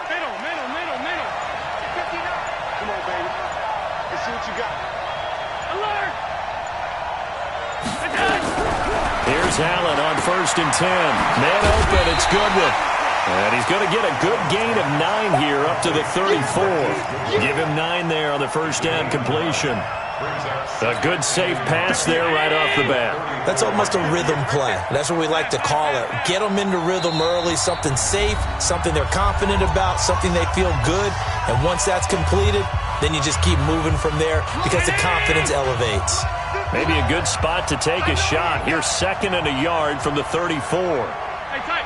Middle. 59. Come on, baby. Let's see what you got. Alert! Here's Allen on 1st and 10. Man open, it's Goodwin. And he's going to get a good gain of 9 here up to the 34. Give him 9 there on the first down completion. A good safe pass there right off the bat. That's almost a rhythm play. That's what we like to call it. Get them into rhythm early, something safe, something they're confident about, something they feel good. And once that's completed, then you just keep moving from there because the confidence elevates. Maybe a good spot to take a shot. Here's 2nd and a yard from the 34. Hey, tight.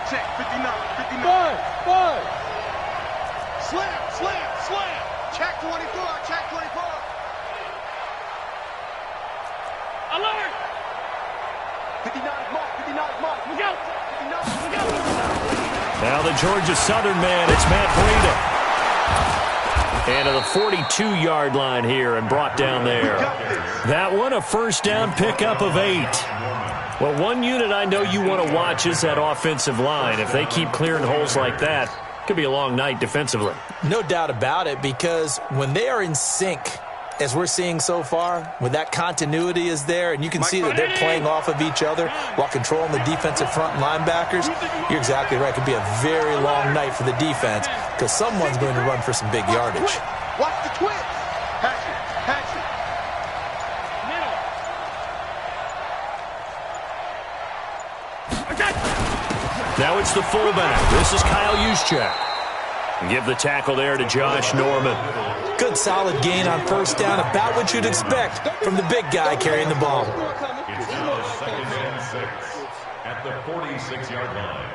Check. 59. Five. Slam. Check 24. Alert! 59 mark. Look out! 59. Now the Georgia Southern man, it's Matt Breida. And to the 42-yard line here and brought down there. That one, a first down pickup of 8. Well, one unit I know you want to watch is that offensive line. If they keep clearing holes like that, it could be a long night defensively. No doubt about it, because when they are in sync, as we're seeing so far, when that continuity is there and you can see that they're playing off of each other while controlling the defensive front linebackers, you're exactly right. It could be a very long night for the defense because someone's going to run for some big yardage. Watch the twist. Hatchet. Now it's the fullback. This is Kyle Juszczyk. Give the tackle there to Josh Norman. Good solid gain on first down, about what you'd expect from the big guy carrying the ball. It's now 2nd and 6 at the 46-yard line.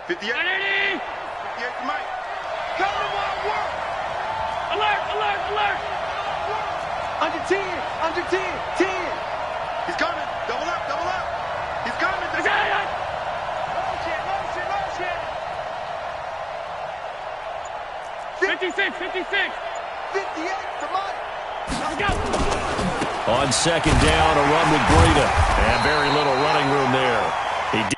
Fifty-eight, Mike. Coming wild work. Alert. Under 10. 10. He's coming. Double up. He's coming. Motion. 56. 58 for Mike. Let's go. On 2nd down, a run with Breida. And very little running room there. He did.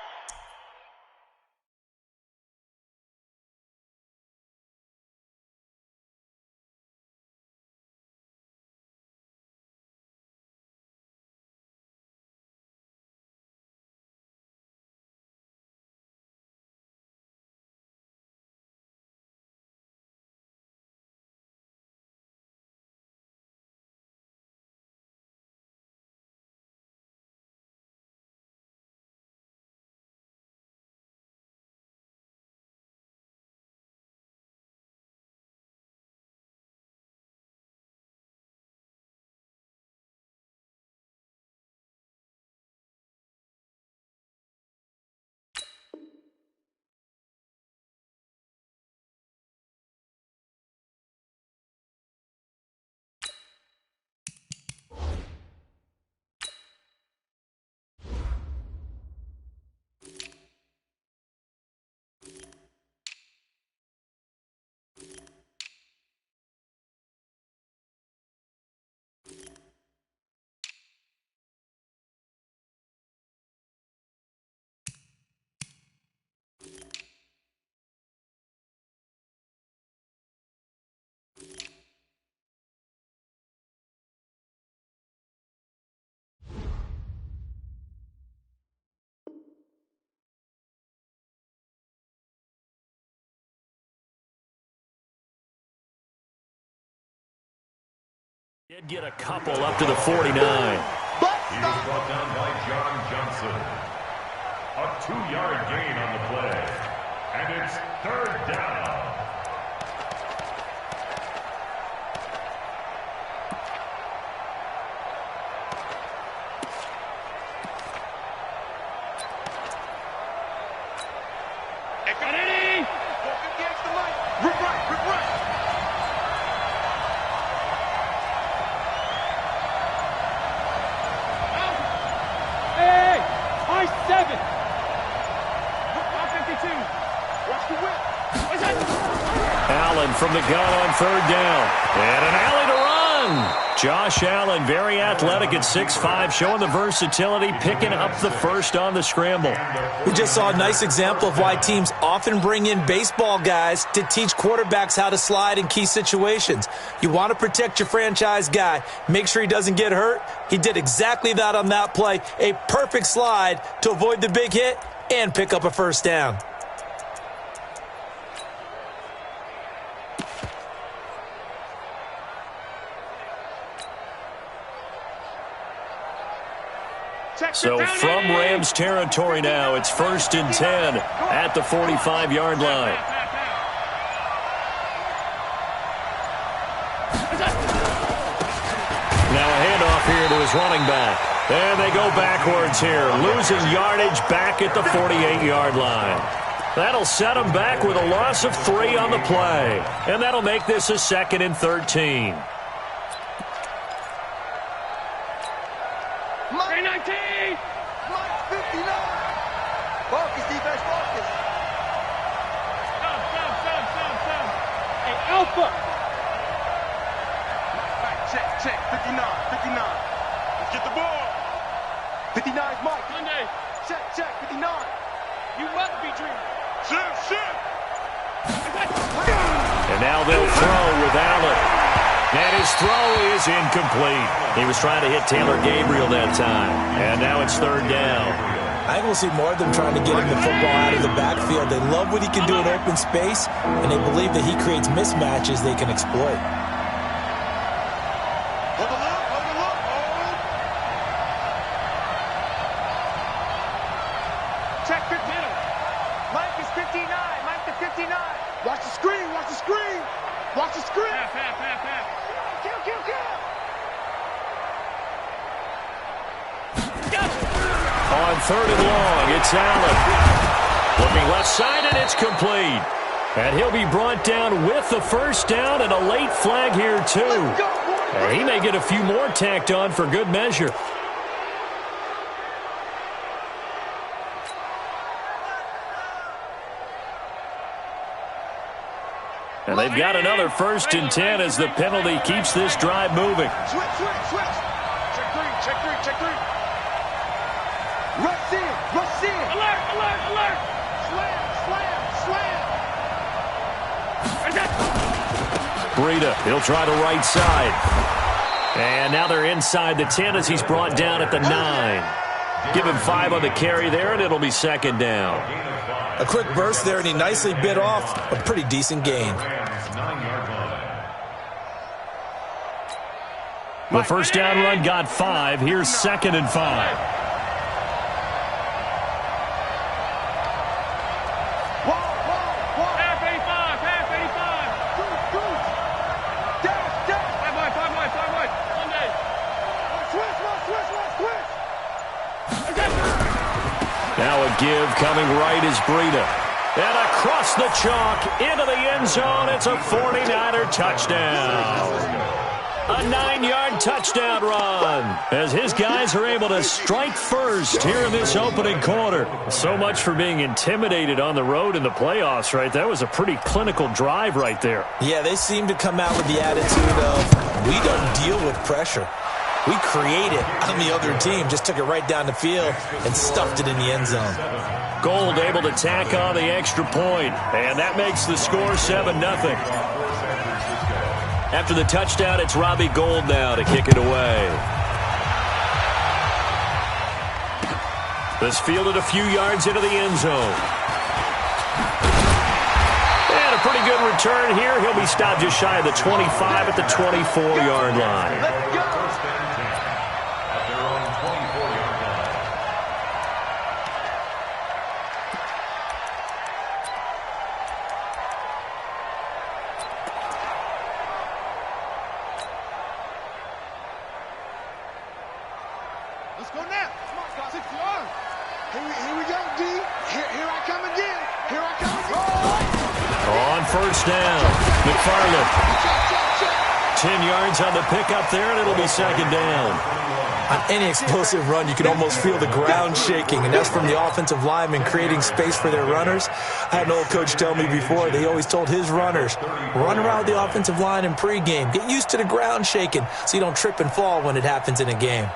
Did get a couple up to the 49. He was brought down by John Johnson. A 2-yard gain on the play. And it's 3rd down. Rip right. Hey, I-7. 52. Watch the whip. Allen from the gun on 3rd down. And an alley to run. done. Josh Allen, very athletic at 6'5", showing the versatility, picking up the first on the scramble. We just saw a nice example of why teams often bring in baseball guys to teach quarterbacks how to slide in key situations. You want to protect your franchise guy. Make sure he doesn't get hurt. He did exactly that on that play. A perfect slide to avoid the big hit and pick up a first down. So from Rams territory now, it's 1st and 10 at the 45-yard line. Now a handoff here to his running back. And they go backwards here, losing yardage back at the 48-yard line. That'll set them back with a loss of 3 on the play. And that'll make this a 2nd and 13. Mike 19! Mike 59! Focus, defense, focus. Stop. Hey, Alpha! Right, check. 59. Let's get the ball. 59 is Mike. Sunday. Check, 59. You must be dreaming. Shit. And now they'll throw with Allen. And his throw is incomplete. He was trying to hit Taylor Gabriel that time. And now it's 3rd down. I think we'll see more of them trying to get him the football out of the backfield. They love what he can do in open space, and they believe that he creates mismatches they can exploit. Hold the look. Check 50. Mike is 59. Mike to 59. Watch the screen. Half. Kill. On 3rd and long, it's Allen. Looking left side, and it's complete. And he'll be brought down with the first down and a late flag here, too. He may get a few more tacked on for good measure. And they've got another 1st and 10 as the penalty keeps this drive moving. Switch. Check three. Rush in. Alert. Slam. Breida, he'll try the right side. And now they're inside the 10 as he's brought down at the 9. Give him 5 on the carry there, and it'll be 2nd down. A quick burst there, and he nicely bit off a pretty decent gain. The first down run got 5. Here's 2nd and 5. Half 85. Goose. Dash. 5 wide. Sunday. Switch. Now a give coming right is Breida. And across the chalk into the end zone. It's a 49er touchdown. A 9-yard touchdown run as his guys are able to strike first here in this opening quarter. So much for being intimidated on the road in the playoffs, right? That was a pretty clinical drive right there. Yeah, they seem to come out with the attitude of, we don't deal with pressure. We create it on the other team. Just took it right down the field and stuffed it in the end zone. Gold able to tack on the extra point, and that makes the score 7-0. After the touchdown, it's Robbie Gould now to kick it away. This fielded a few yards into the end zone. And a pretty good return here. He'll be stopped just shy of the 25 at the 24-yard line. Let's go. Let's go now. Come on, 6 yards. Here we go, D. Here I come again. On first down, McFarland. 10 yards on the pickup there, and it'll be 2nd down. On any explosive run, you can almost feel the ground shaking, and that's from the offensive linemen creating space for their runners. I had an old coach tell me before, they always told his runners, run around the offensive line in pregame. Get used to the ground shaking so you don't trip and fall when it happens in a game.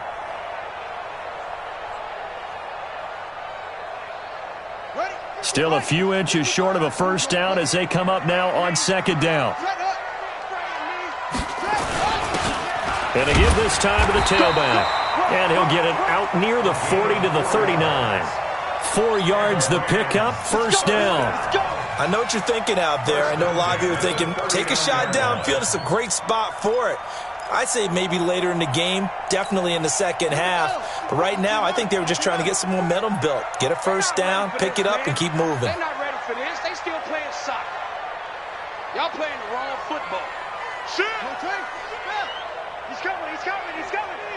Still a few inches short of a first down as they come up now on second down. And they give this time to the tailback. And he'll get it out near the 40 to the 39. 4 yards the pickup, first down. I know what you're thinking out there. I know a lot of you are thinking, take a shot downfield. It's a great spot for it. I'd say maybe later in the game, definitely in the second half. But right now, I think they were just trying to get some momentum built. Get a first down, pick it up, and keep moving. They're not ready for this. They still playing soccer. Y'all playing the wrong football. Shit! He's coming.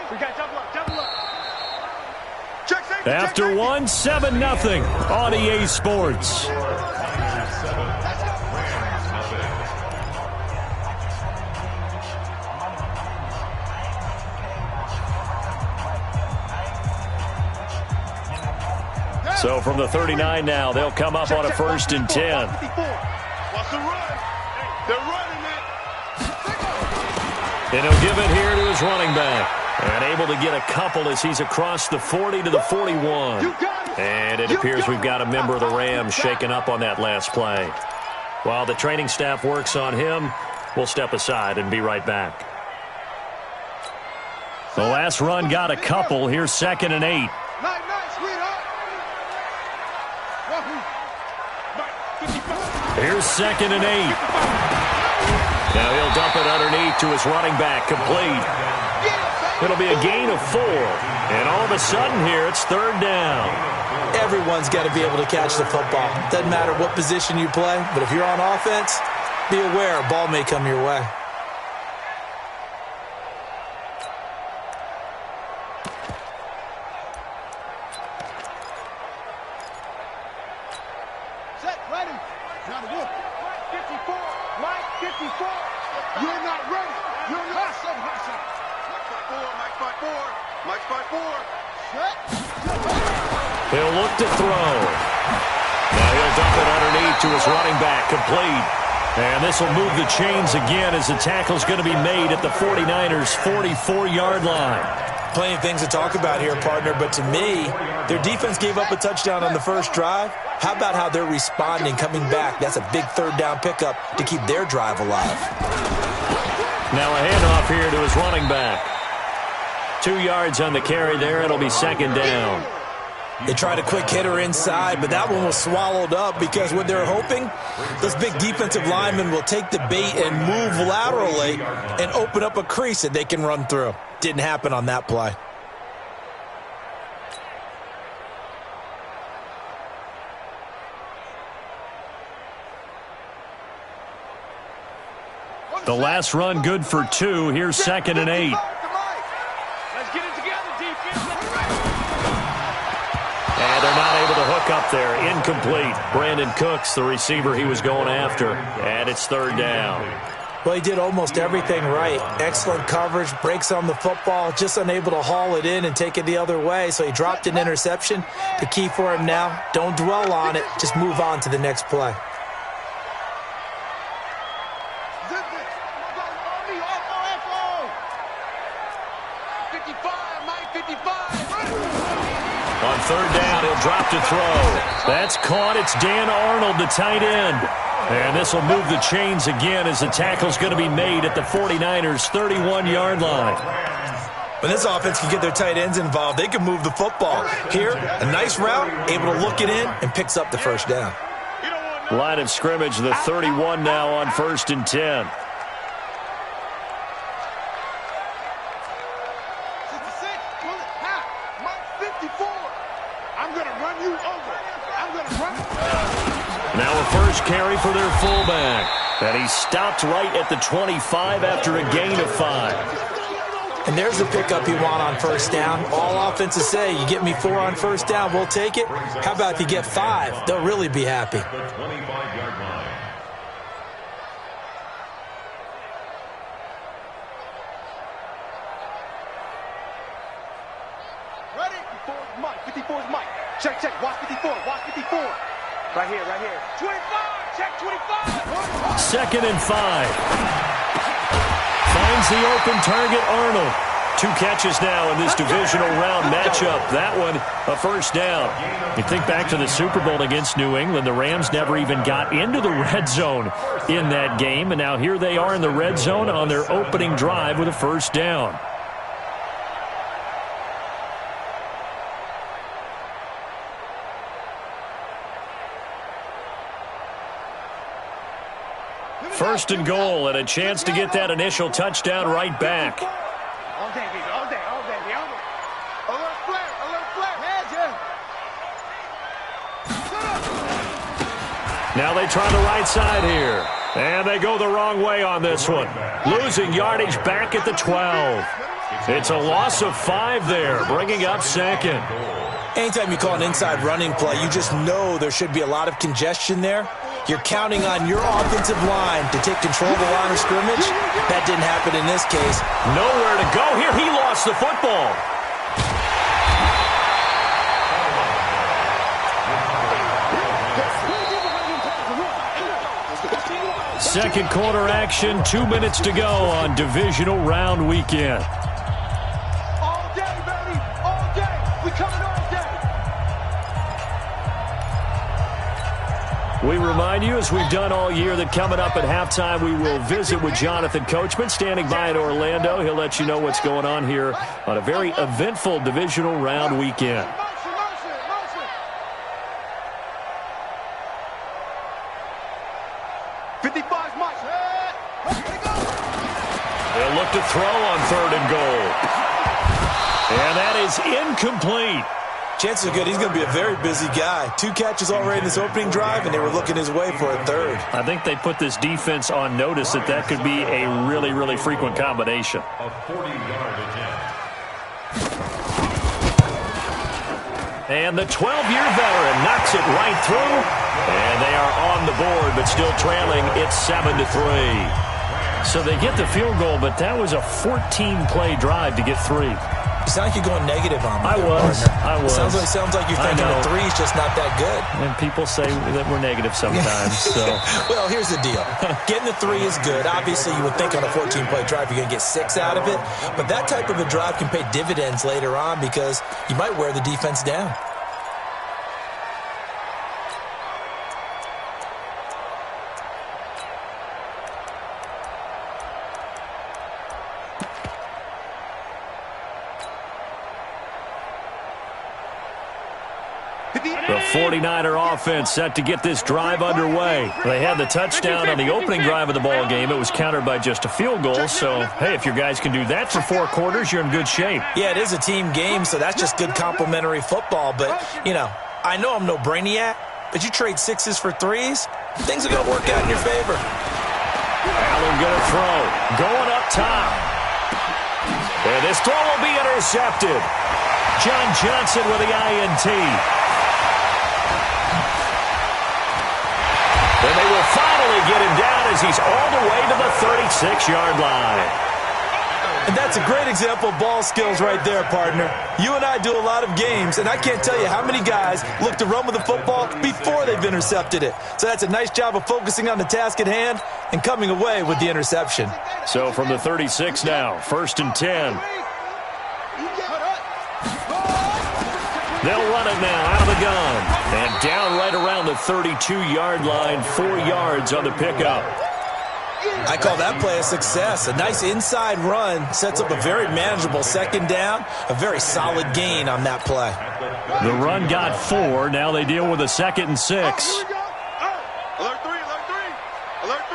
We got double up. Check safety, After one, 7-0 on EA Sports. So from the 39 now, they'll come up on a 1st and 10. What's the run? They're running it. And he'll give it here to his running back. And able to get a couple as he's across the 40 to the 41. And it appears we've got a member of the Rams shaken up on that last play. While the training staff works on him, we'll step aside and be right back. The last run got a couple. Here's 2nd and 8. Here's 2nd and 8. Now he'll dump it underneath to his running back, complete. It'll be a gain of 4. And all of a sudden here, it's 3rd down. Everyone's got to be able to catch the football. Doesn't matter what position you play, but if you're on offense, be aware a ball may come your way. Set, ready. Now the look. 54. Mike, 54. You're not ready. You're not. Mike 5-4. Set. He'll look to throw. Now he'll dump it underneath to his running back, complete. And this will move the chains again as the tackle's going to be made at the 49ers' 44-yard line. Plenty of things to talk about here, partner, but to me, their defense gave up a touchdown on the first drive. How about how they're responding, coming back? That's a big 3rd down pickup to keep their drive alive. Now a handoff here to his running back. 2 yards on the carry there. It'll be 2nd down. They tried a quick hitter inside, but that one was swallowed up because what they're hoping, those big defensive linemen will take the bait and move laterally and open up a crease that they can run through. Didn't happen on that play. The last run good for 2. Here's 2nd and 8. Let's get it together, defense. And they're not able to hook up there. Incomplete. Brandon Cooks, the receiver he was going after. And it's 3rd down. Well, he did almost everything right. Excellent coverage, breaks on the football, just unable to haul it in and take it the other way. So he dropped an interception. The key for him now, don't dwell on it. Just move on to the next play. On 3rd down, he'll drop to throw. That's caught. It's Dan Arnold, the tight end. And this will move the chains again as the tackle's going to be made at the 49ers' 31-yard line. When this offense can get their tight ends involved, they can move the football. Here, a nice route, able to look it in, and picks up the first down. Line of scrimmage, the 31 now on 1st and 10. Now a first carry for their fullback. And he stopped right at the 25 after a gain of 5. And there's the pickup you want on first down. All offenses say, you get me 4 on first down, we'll take it. How about if you get 5? They'll really be happy. Mike. 54 is Mike. Check, check. Watch 54. Watch 54. Right here, right here. 25. Check 25. Second and 5. Finds the open target, Arnold. 2 catches now in this divisional round matchup. That one, a first down. You think back to the Super Bowl against New England. The Rams never even got into the red zone in that game. And now here they are in the red zone on their opening drive with a first down. First and goal, and a chance to get that initial touchdown right back. All day, baby. All day, all day. Alert flare. Alert flare. Heads, yeah. Now they try the right side here. And they go the wrong way on this one. Losing yardage back at the 12. It's a loss of 5 there, bringing up second. Anytime you call an inside running play, you just know there should be a lot of congestion there. You're counting on your offensive line to take control of the line of scrimmage. That didn't happen in this case. Nowhere to go here. He lost the football. Second quarter action, 2 minutes to go on divisional round weekend. All day, baby. All day. We coming all day. We remind you, as we've done all year, that coming up at halftime, we will visit with Jonathan Coachman, standing by in Orlando. He'll let you know what's going on here on a very eventful divisional round weekend. 55's Mike. They'll look to throw on 3rd and goal. And that is incomplete. Chances are good he's going to be a very busy guy. 2 catches already in this opening drive, and they were looking his way for a 3rd. I think they put this defense on notice that that could be a really, really frequent combination. A 40-yard attempt. And the 12-year veteran knocks it right through. And they are on the board, but still trailing. It's 7-3. So they get the field goal, but that was a 14-play drive to get 3. You sound like you're going negative on me. I was. Sounds like you're thinking the 3's just not that good. And people say that we're negative sometimes. So. Well, here's the deal. Getting the 3 is good. Obviously, you would think on a 14-play drive you're going to get 6 out of it. But that type of a drive can pay dividends later on because you might wear the defense down. The 49er offense set to get this drive underway. They had the touchdown on the opening drive of the ball game. It was countered by just a field goal. So, hey, if your guys can do that for 4 quarters, you're in good shape. Yeah, it is a team game, so that's just good complimentary football. But, you know, I know I'm no brainiac, but you trade 6s for 3s, things are going to work out in your favor. Allen going to throw. Going up top. And this throw will be intercepted. John Johnson with the INT. And they will finally get him down as he's all the way to the 36-yard line. And that's a great example of ball skills right there, partner. You and I do a lot of games, and I can't tell you how many guys look to run with the football before they've intercepted it. So that's a nice job of focusing on the task at hand and coming away with the interception. So from the 36 now, 1st and 10. They'll run it now out of the gun. And down right around the 32-yard line, 4 yards on the pickup. I call that play a success. A nice inside run sets up a very manageable 2nd down, a very solid gain on that play. The run got 4. Now they deal with a 2nd and 6. Alert 3, alert 3, alert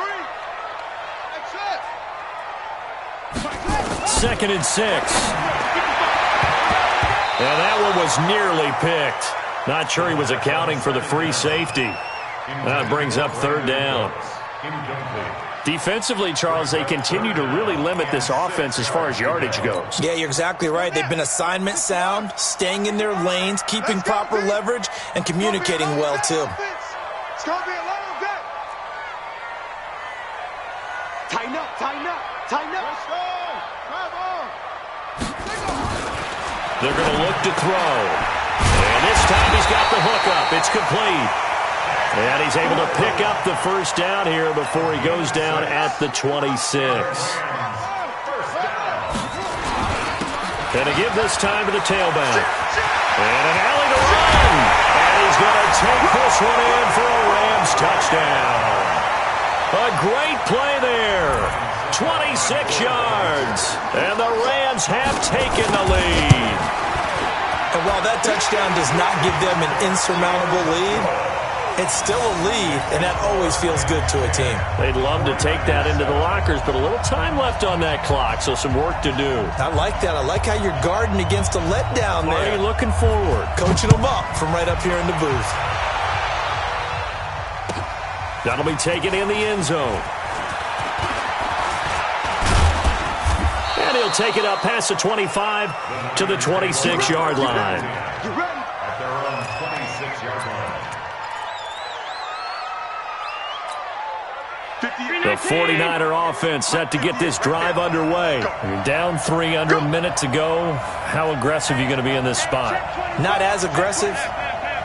3. 2nd and 6. And that one was nearly picked. Not sure he was accounting for the free safety. That brings up 3rd down. Defensively, Charles, they continue to really limit this offense as far as yardage goes. Yeah, you're exactly right. They've been assignment sound, staying in their lanes, keeping proper leverage, and communicating well, too. It's going to be a long day. Tighten up, tighten up, tighten up. Let's go. Come on. They're going to look to throw. And this time he's got the hookup. It's complete. And he's able to pick up the first down here before he goes down at the 26. Going to give this time to the tailback. And an alley to run. And he's going to take this one in for a Rams touchdown. A great play there. 26 yards. And the Rams have taken the lead. And while that touchdown does not give them an insurmountable lead, it's still a lead, and that always feels good to a team. They'd love to take that into the lockers, but a little time left on that clock, so some work to do. I like that. I like how you're guarding against a letdown there. Are you looking forward? Coaching them up from right up here in the booth. That'll be taken in the end zone. And he'll take it up past the 25 to the 26-yard line. You ready? At their own 26-yard line. The 49er offense set to get this drive underway. You're down 3 under a minute to go. How aggressive are you going to be in this spot? Not as aggressive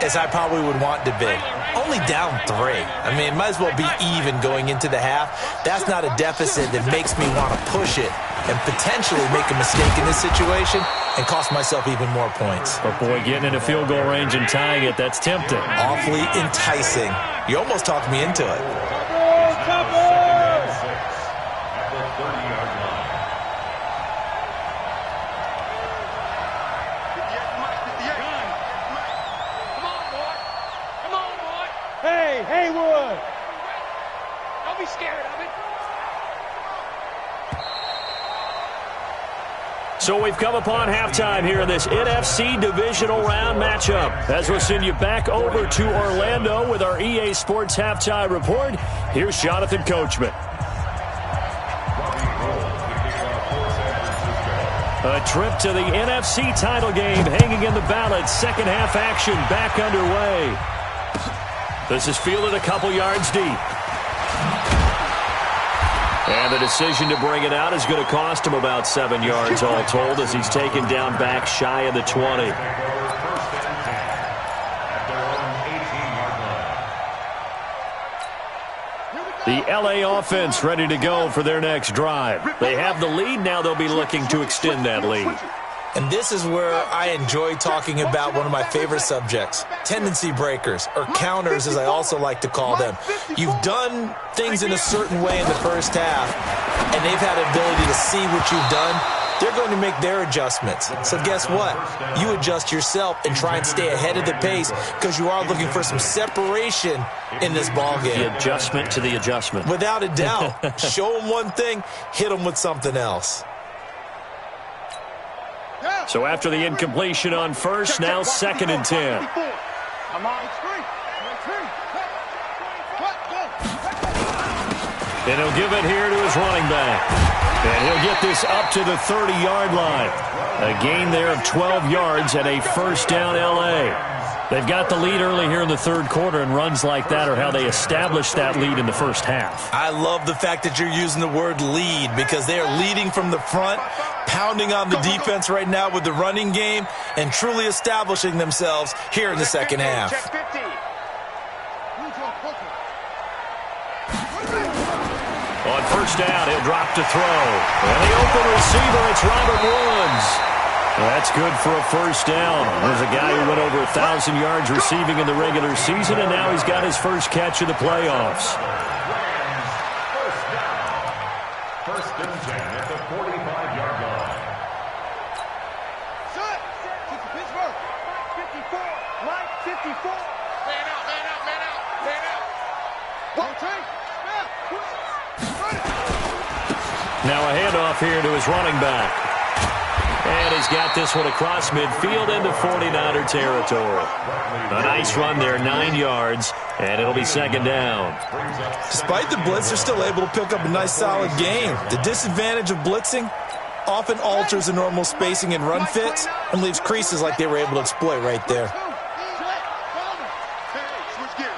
as I probably would want to be. Only down 3. I mean, it might as well be even going into the half. That's not a deficit that makes me want to push it and potentially make a mistake in this situation and cost myself even more points. But boy, getting into field goal range and tying it, that's tempting. Awfully enticing. You almost talked me into it. Haywood! Don't be scared of it. So we've come upon halftime here in this NFC divisional round matchup. As we'll send you back over to Orlando with our EA Sports halftime report, here's Jonathan Coachman. A trip to the NFC title game hanging in the balance. Second half action back underway. This is fielded a couple yards deep. And the decision to bring it out is going to cost him about 7 yards all told as he's taken down back shy of the 20. The LA offense ready to go for their next drive. They have the lead. Now they'll be looking to extend that lead. And this is where I enjoy talking about one of my favorite subjects, tendency breakers, or counters as I also like to call them. You've done things in a certain way in the first half, and they've had the ability to see what you've done. They're going to make their adjustments. So guess what? You adjust yourself and try and stay ahead of the pace because you are looking for some separation in this ballgame. The adjustment to the adjustment. Without a doubt. Show them one thing, hit them with something else. So after the incompletion on first, now 2nd and 10. And he'll give it here to his running back. And he'll get this up to the 30-yard line. A gain there of 12 yards and a first down LA. They've got the lead early here in the third quarter, and runs like that are how they established that lead in the first half. I love the fact that you're using the word lead because they are leading from the front, pounding on the defense right now with the running game, and truly establishing themselves here in the second half. On first down, he'll drop to throw. And the open receiver, it's Robert Woods. That's good for a first down. There's a guy who went over 1,000 yards receiving in the regular season, and now he's got his first catch of the playoffs. First and 10 at the 45-yard line. Set. Pittsburgh. 54. Mike, 54. Man out, man out, man out, man out. Rotate. Now a handoff here to his running back. And he's got this one across midfield into 49er territory. A nice run there, 9 yards, and it'll be second down. Despite the blitz, they're still able to pick up a nice solid gain. The disadvantage of blitzing often alters the normal spacing and run fits and leaves creases like they were able to exploit right there.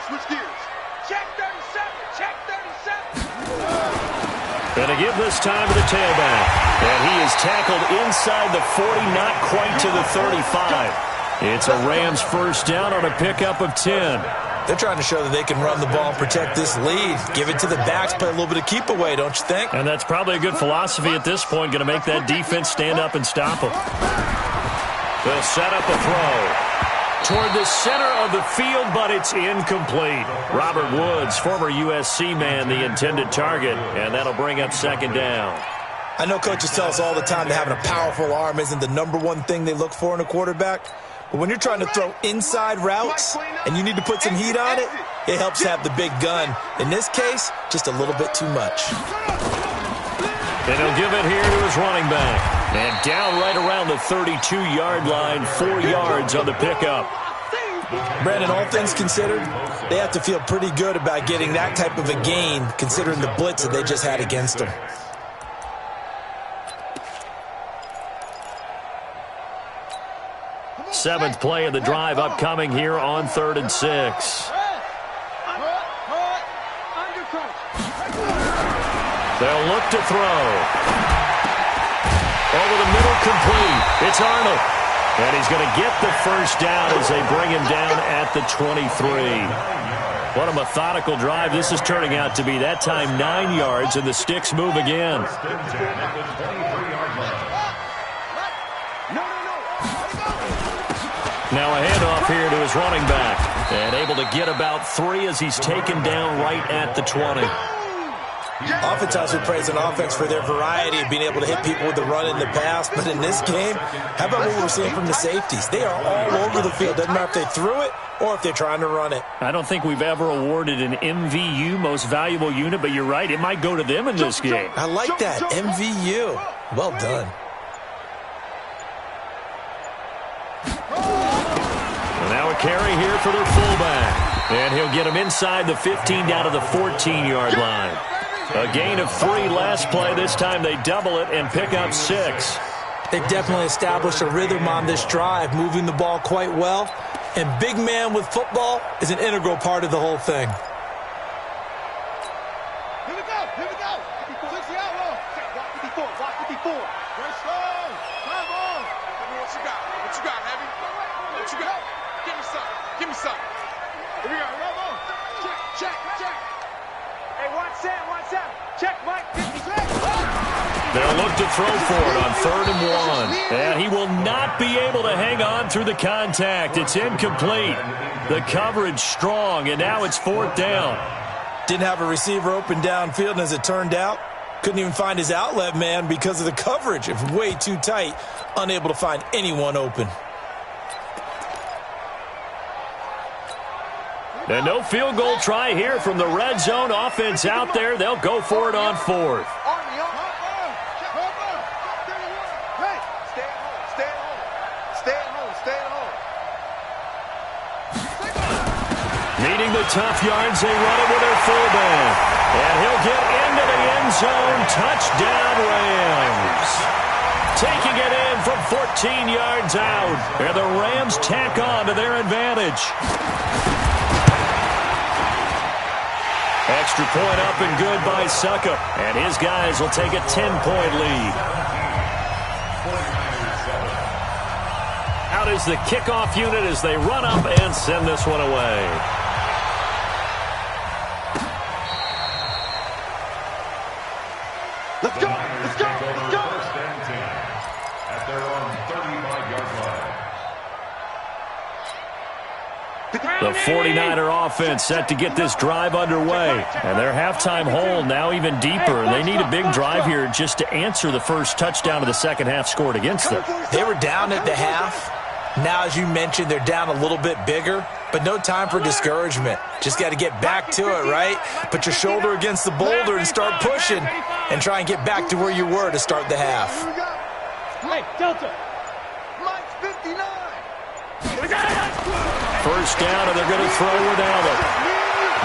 Switch gears. Check 37. Check 37. Going to give this time to the tailback. And he is tackled inside the 40, not quite to the 35. It's a Rams first down on a pickup of 10. They're trying to show that they can run the ball and protect this lead. Give it to the backs, play a little bit of keep away, don't you think? And that's probably a good philosophy at this point, going to make that defense stand up and stop them. They'll set up a throw toward the center of the field, but it's incomplete. Robert Woods, former USC man, the intended target, and that'll bring up second down. I know coaches tell us all the time that having a powerful arm isn't the #1 thing they look for in a quarterback. But when you're trying to throw inside routes and you need to put some heat on it, it helps to have the big gun. In this case, just a little bit too much. And he'll give it here to his running back. And down right around the 32-yard line, 4 yards on the pickup. Brandon, all things considered, they have to feel pretty good about getting that type of a gain considering the blitz that they just had against them. Seventh play of the drive upcoming here on 3rd and 6. They'll look to throw. Over the middle, complete. It's Arnold. And he's going to get the first down as they bring him down at the 23. What a methodical drive this is turning out to be. That time 9 yards, and the sticks move again. Now a handoff here to his running back. And able to get about 3 as he's taken down right at the 20. Oftentimes we praise an offense for their variety of being able to hit people with the run and the pass. But in this game, how about what we're seeing from the safeties? They are all over the field. Doesn't matter if they threw it or if they're trying to run it. I don't think we've ever awarded an MVU, most valuable unit, but you're right. It might go to them in this game. I like that. MVU. Well done. Now a carry here for their fullback. And he'll get him inside the 15 down to the 14-yard line. A gain of 3 last play. This time they double it and pick up 6. They've definitely established a rhythm on this drive, moving the ball quite well. And big man with football is an integral part of the whole thing. Here we go. 60 out low. Block 54. Very slow. Come on. What you got, Heavy? What you got? Give me some. Here we go. Check. Hey, watch Sam. Check, Mike. They'll look to throw for it on 3rd and 1. And he will not be able to hang on through the contact. It's incomplete. The coverage strong, and now it's 4th down. Didn't have a receiver open downfield, and as it turned out, couldn't even find his outlet man because of the coverage. It was way too tight, unable to find anyone open. And no field goal try here from the red zone offense out there. They'll go for it on 4th. Needing the tough yards, they run it with their fullback. And he'll get into the end zone. Touchdown, Rams. Taking it in from 14 yards out. And the Rams tack on to their advantage. Extra point up and good by Suckup. And his guys will take a 10-point lead. Out is the kickoff unit as they run up and send this one away. Let's go. First and 10 at their own 35-yard line. The 49er offense set to get this drive underway. And their halftime hole now even deeper. And they need a big drive here just to answer the first touchdown of the second half scored against them. They were down at the half. Now, as you mentioned, they're down a little bit bigger, but no time for discouragement. Just got to get back to it, right? Put your shoulder against the boulder and start pushing and try and get back to where you were to start the half. Hey, Delta. Mike's 59. First down, and they're going to throw with Allen.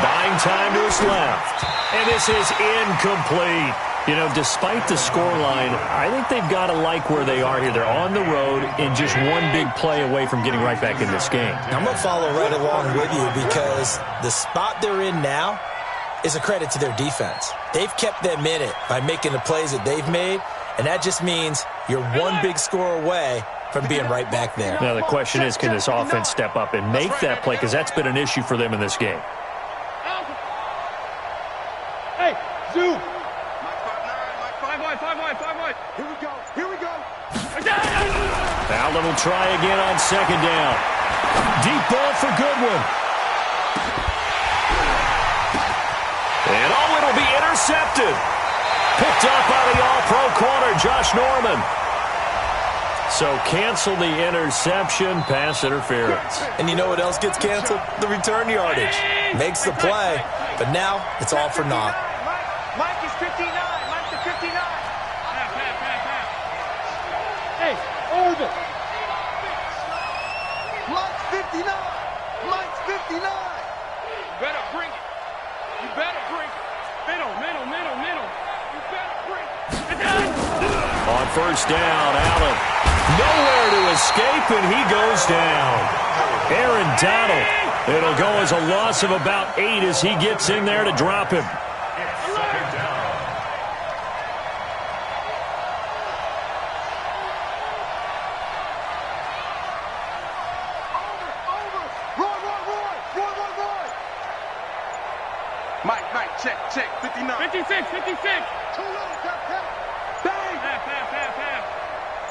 Buying time to his left. And this is incomplete. You know, despite the scoreline, I think they've got to like where they are here. They're on the road and just one big play away from getting right back in this game. I'm going to follow right along with you because the spot they're in now is a credit to their defense. They've kept them in it by making the plays that they've made, and that just means you're one big score away from being right back there. Now, the question is, can this offense step up and make that play? Because that's been an issue for them in this game. Hey, Zoo. Five wide. Here we go. Allen will try again on second down. Deep ball for Goodwin. And it'll be intercepted. Picked up by the all-pro corner, Josh Norman. So cancel the interception, pass interference. And you know what else gets canceled? The return yardage. Makes the play, but now it's all for naught. Mike is 59. Mike's the 59. Half. Hey, Irvin. Mike's 59. Mike's 59. You better bring it. Middle. You better bring it. On first down, Allen. Nowhere to escape, and he goes down. Aaron Donald. It'll go as a loss of about 8 as he gets in there to drop him. Mike, check. 59. 56. Too low, bang.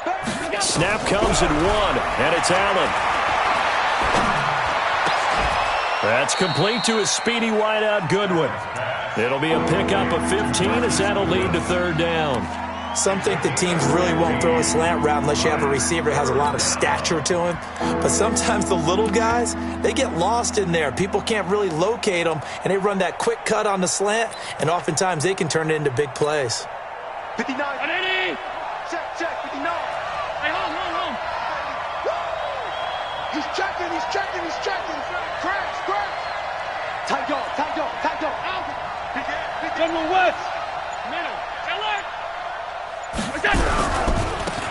Half. Snap comes at 1, and it's Allen. That's complete to a speedy wideout Goodwin. It'll be a pickup of 15 as that'll lead to third down. Some think the teams really won't throw a slant route unless you have a receiver that has a lot of stature to him. But sometimes the little guys, they get lost in there. People can't really locate them, and they run that quick cut on the slant, and oftentimes they can turn it into big plays. 59. Check. 59. Hey, home. He's checking. Crash. Tight dog. General West. Middle.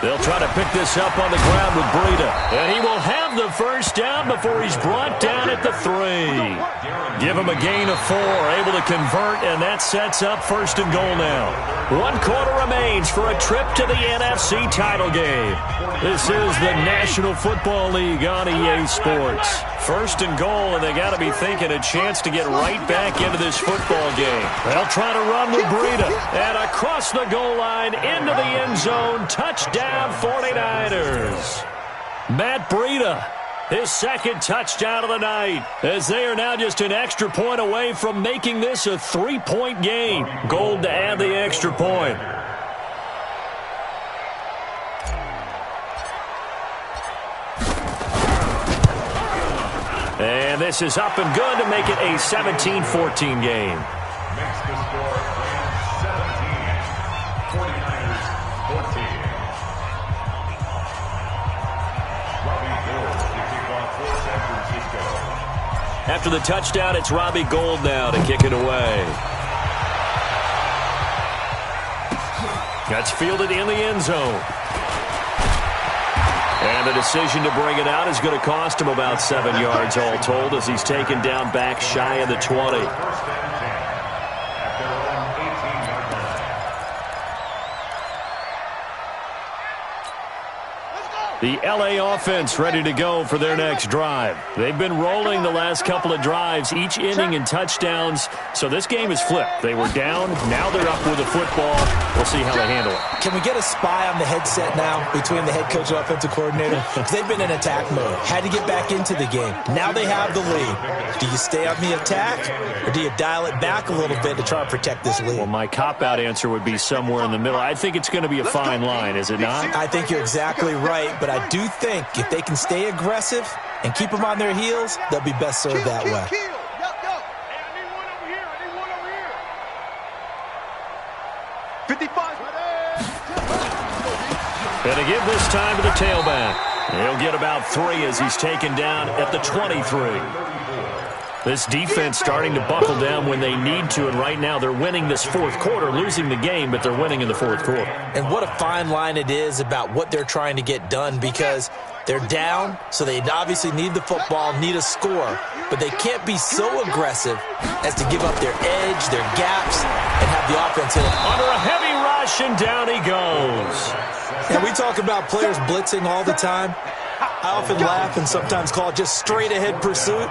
They'll try to pick this up on the ground with Breida. And he will have the first down before he's brought down at the 3. Give him a gain of 4, able to convert, and that sets up first and goal now. 1 quarter remains for a trip to the NFC title game. This is the National Football League on EA Sports. First and goal, and they got to be thinking a chance to get right back into this football game. They'll try to run with Breida. And across the goal line, into the end zone, touchdown 49ers. Matt Breida, his second touchdown of the night, as they are now just an extra point away from making this a 3-point game. Gold to add the extra point. And this is up and good to make it a 17-14 game. Makes the score 17. 49ers 14. Robbie Gould to kick off for San Francisco. After the touchdown, it's Robbie Gould now to kick it away. That's fielded in the end zone. And the decision to bring it out is going to cost him about 7 yards all told as he's taken down back shy of the 20. The LA offense ready to go for their next drive. They've been rolling the last couple of drives, each inning in touchdowns. So this game is flipped. They were down. Now they're up with the football. We'll see how they handle it. Can we get a spy on the headset now between the head coach and offensive coordinator? Because they've been in attack mode. Had to get back into the game. Now they have the lead. Do you stay on the attack, or do you dial it back a little bit to try and protect this lead? Well, my cop-out answer would be somewhere in the middle. I think it's going to be a fine line, is it not? I think you're exactly right, but I do think if they can stay aggressive and keep them on their heels, they'll be best served that way. Hey, I need one over here. 55. And to give this time to the tailback. He'll get about 3 as he's taken down at the 23. This defense starting to buckle down when they need to, and right now they're winning this fourth quarter, losing the game, but they're winning in the fourth quarter. And what a fine line it is about what they're trying to get done, because they're down, so they obviously need the football, need a score, but they can't be so aggressive as to give up their edge, their gaps, and have the offense hit them. Under a heavy rush, and down he goes. And we talk about players blitzing all the time. I often laugh and sometimes call it just straight-ahead pursuit.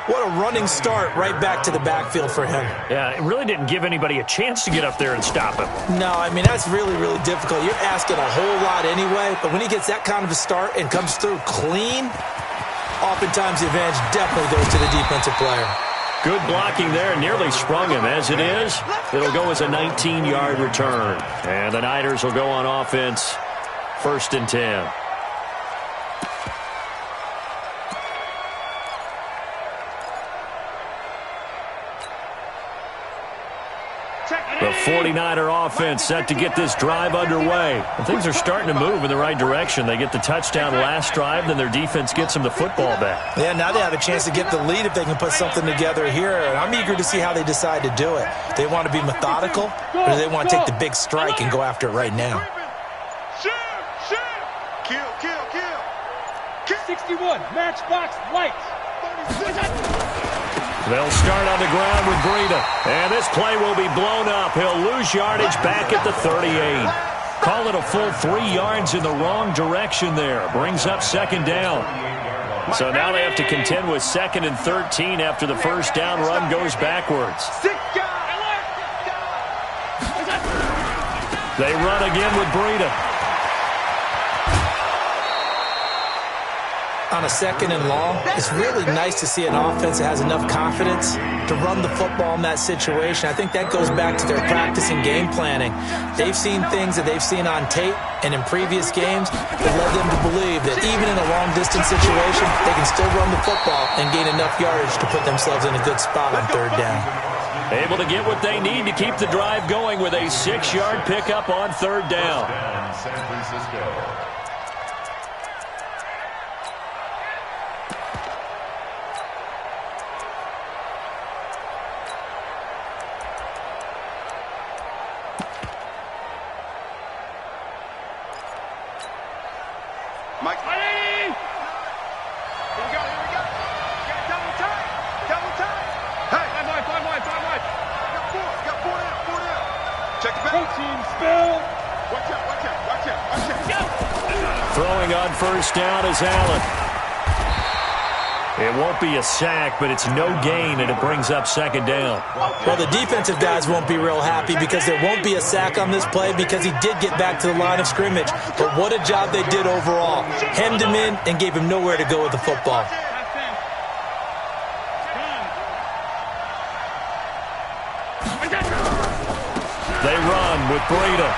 What a running start right back to the backfield for him. Yeah, it really didn't give anybody a chance to get up there and stop him. No, I mean, that's really, really difficult. You're asking a whole lot anyway, but when he gets that kind of a start and comes through clean, oftentimes the advantage definitely goes to the defensive player. Good blocking there, nearly sprung him. As it is, it'll go as a 19-yard return. And the Niners will go on offense, 1st and 10. The 49er offense set to get this drive underway. And things are starting to move in the right direction. They get the touchdown last drive, then their defense gets them the football back. Yeah, now they have a chance to get the lead if they can put something together here. And I'm eager to see how they decide to do it. Do they want to be methodical, or do they want to take the big strike and go after it right now? Shoot! Kill! 61, matchbox lights. They'll start on the ground with Breida. And this play will be blown up. He'll lose yardage back at the 38. Call it a full 3 yards in the wrong direction there. Brings up 2nd down. So now they have to contend with 2nd and 13 after the first down run goes backwards. They run again with Breida. On a 2nd and long, it's really nice to see an offense that has enough confidence to run the football in that situation. I think that goes back to their practice and game planning. They've seen things that they've seen on tape and in previous games that led them to believe that even in a long-distance situation, they can still run the football and gain enough yardage to put themselves in a good spot on 3rd down. Able to get what they need to keep the drive going with a 6-yard pickup on 3rd down. San Francisco. Mike. Here we go. Got double time. Hey. Five wide. Got four down. Check the back. Team spill. Watch out. Throwing on 1st down is Allen. It won't be a sack, but it's no gain, and it brings up 2nd down. Well, the defensive guys won't be real happy because there won't be a sack on this play because he did get back to the line of scrimmage. But what a job they did overall. Hemmed him in and gave him nowhere to go with the football. They run with Breida.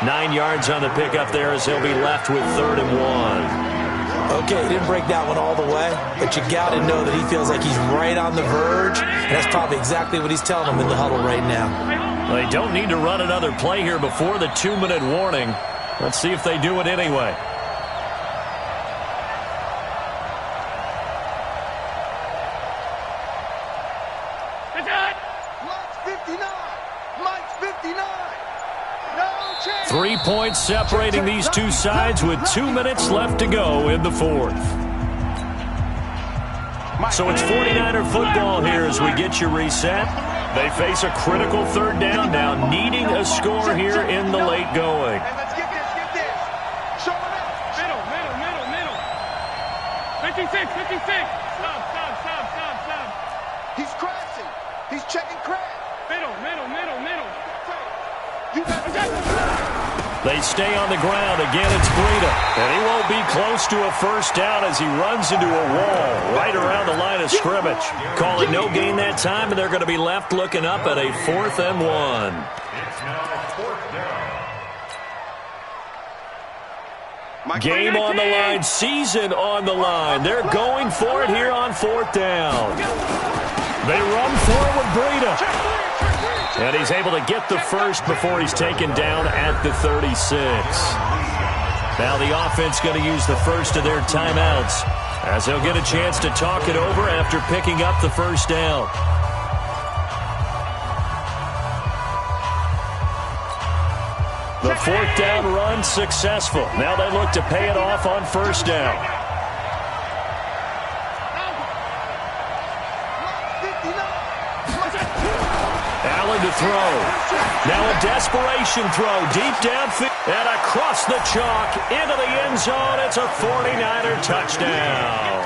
9 yards on the pickup there as they'll be left with 3rd and 1. Okay, he didn't break that one all the way, but you got to know that he feels like he's right on the verge, and that's probably exactly what he's telling them in the huddle right now. They don't need to run another play here before the 2-minute warning. Let's see if they do it anyway. Mike's 59. No chance. 3 points separating these two sides with 2 minutes left to go in the 4th. So it's 49er football here as we get you reset. They face a critical 3rd down now, needing a score here in the late going. Let's get this. Show it up. Middle. 56. Stop. He's crashing. He's checking crash. Middle. They stay on the ground. Again, it's Breida. And he won't be close to a 1st down as he runs into a wall right around the line of scrimmage. Call it no gain that time, and they're going to be left looking up at a 4th and 1. It's now 4th down. Game on the line, season on the line. They're going for it here on 4th down. They run for it with Breida. And he's able to get the first before he's taken down at the 36. Now the offense going to use the first of their timeouts as they'll get a chance to talk it over after picking up the 1st down. The 4th down run successful. Now they look to pay it off on 1st down. Allen to throw. Now a desperation throw deep downfield and across the chalk into the end zone. It's a 49er touchdown.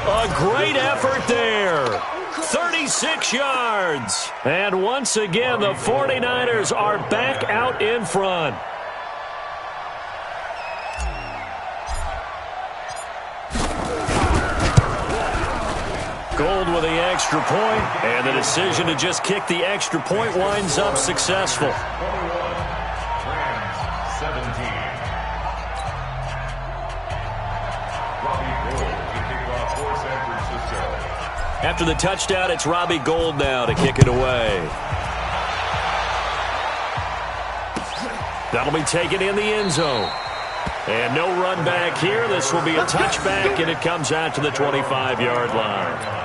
A great effort there. 36 yards. And once again, the 49ers are back out in front. Gold with the extra point, and the decision to just kick the extra point winds up successful. 21, Rams 17. Robbie Gould to kick off for San Francisco. After the touchdown, it's Robbie Gould now to kick it away. That'll be taken in the end zone. And no run back here. This will be a touchback, and it comes out to the 25-yard line.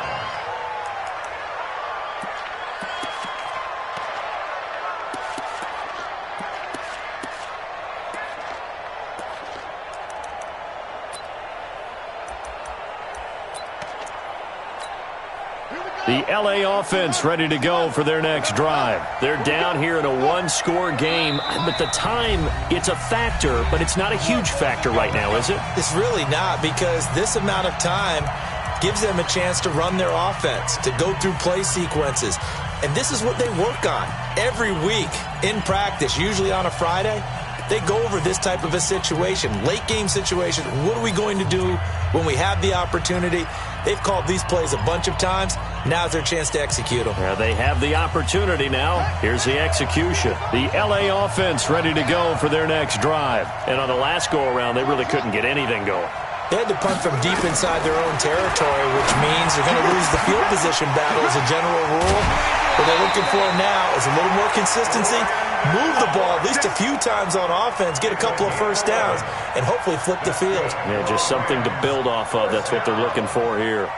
The LA offense ready to go for their next drive. They're down here in a one-score game, but the time, it's a factor, but it's not a huge factor right now, is it? It's really not, because this amount of time gives them a chance to run their offense, to go through play sequences. And this is what they work on every week in practice, usually on a Friday. They go over this type of a situation, late-game situation. What are we going to do when we have the opportunity? They've called these plays a bunch of times. Now's their chance to execute them. Yeah, they have the opportunity now. Here's the execution. The LA offense ready to go for their next drive. And on the last go-around, they really couldn't get anything going. They had to punt from deep inside their own territory, which means they're going to lose the field position battle as a general rule. What they're looking for now is a little more consistency, move the ball at least a few times on offense, get a couple of first downs, and hopefully flip the field. Yeah, just something to build off of. That's what they're looking for here.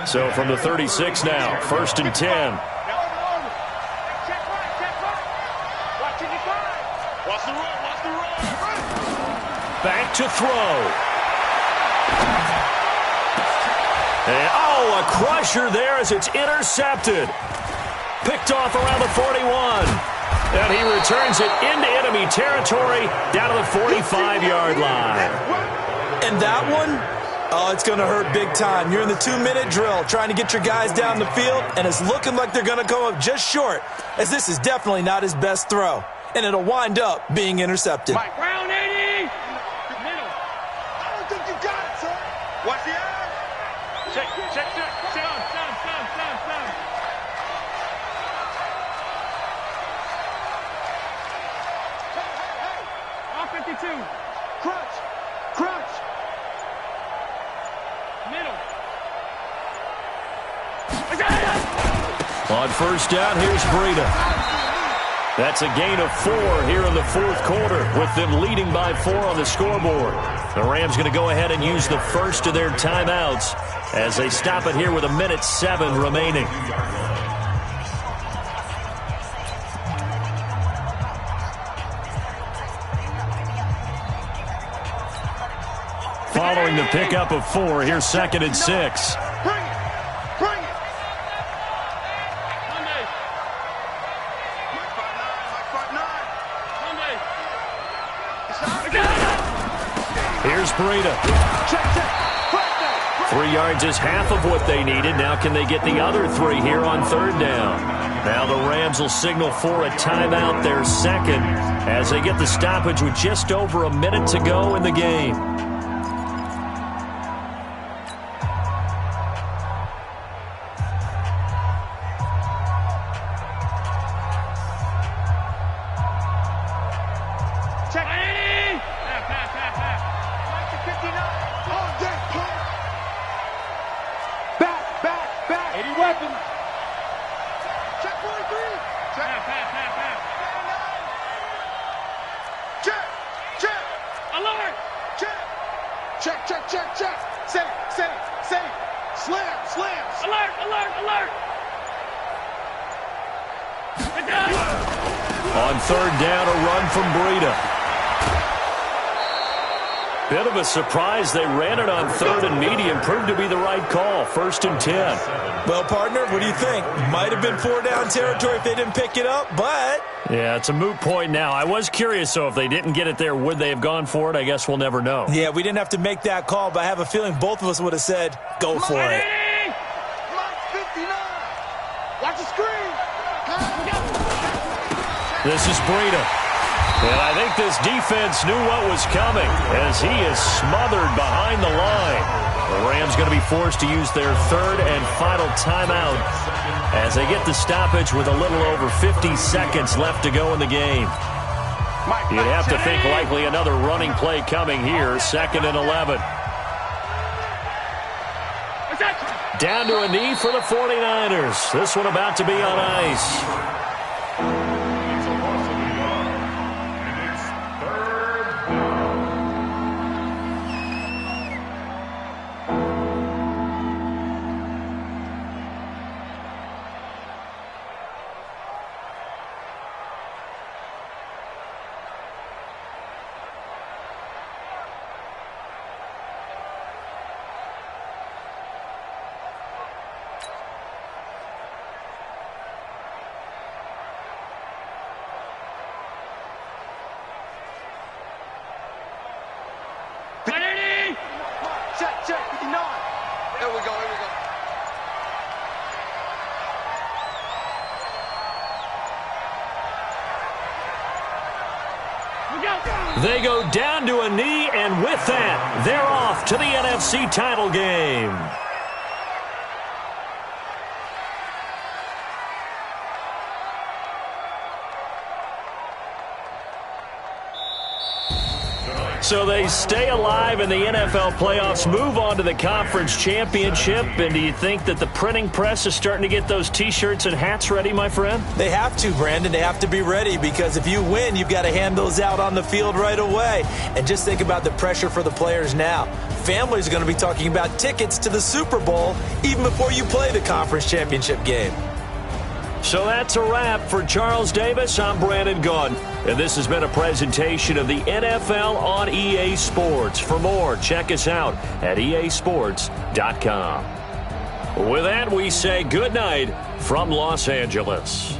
So from the 36 now, 1st and 10. Back to throw. And, a crusher there as it's intercepted. Picked off around the 41. And he returns it into enemy territory down to the 45-yard line. And that one, it's going to hurt big time. You're in the 2-minute drill trying to get your guys down the field, and it's looking like they're going to come up just short, as this is definitely not his best throw. And it'll wind up being intercepted. Mike, round 80. Middle. I don't think you got it, sir. Watch the eye. Check. Sound. Hey. All 52. Crunch. Middle. On 1st down, here's Breida. That's a gain of 4 here in the 4th quarter, with them leading by 4 on the scoreboard. The Rams going to go ahead and use the first of their timeouts as they stop it here with 1:07 remaining. Following the pickup of 4, here's 2nd and 6. Bring it. Here's Breida. 3 yards is half of what they needed. Now can they get the other 3 here on 3rd down? Now the Rams will signal for a timeout, their second, as they get the stoppage with just over a minute to go in the game. On 3rd down, a run from Breida. Bit of a surprise. They ran it on 3rd and medium. Proved to be the right call. 1st and 10. Well, partner, what do you think? Might have been 4-down territory if they didn't pick it up, but... Yeah, it's a moot point now. I was curious, though, if they didn't get it there, would they have gone for it? I guess we'll never know. Yeah, we didn't have to make that call, but I have a feeling both of us would have said, go for it. Watch the screen. This is Breida. And I think this defense knew what was coming as he is smothered behind the line. The Rams going to be forced to use their 3rd and final timeout as they get the stoppage with a little over 50 seconds left to go in the game. You'd have to think likely another running play coming here, 2nd and 11. Down to a knee for the 49ers. This one about to be on ice. Check, 59. Here we go. They go down to a knee, and with that, they're off to the NFC title game. So they stay alive in the NFL playoffs, move on to the conference championship. And do you think that the printing press is starting to get those T-shirts and hats ready, my friend? They have to, Brandon. They have to be ready because if you win, you've got to hand those out on the field right away. And just think about the pressure for the players now. Families are going to be talking about tickets to the Super Bowl even before you play the conference championship game. So that's a wrap for Charles Davis. I'm Brandon Gaudin, and this has been a presentation of the NFL on EA Sports. For more, check us out at easports.com. With that, we say good night from Los Angeles.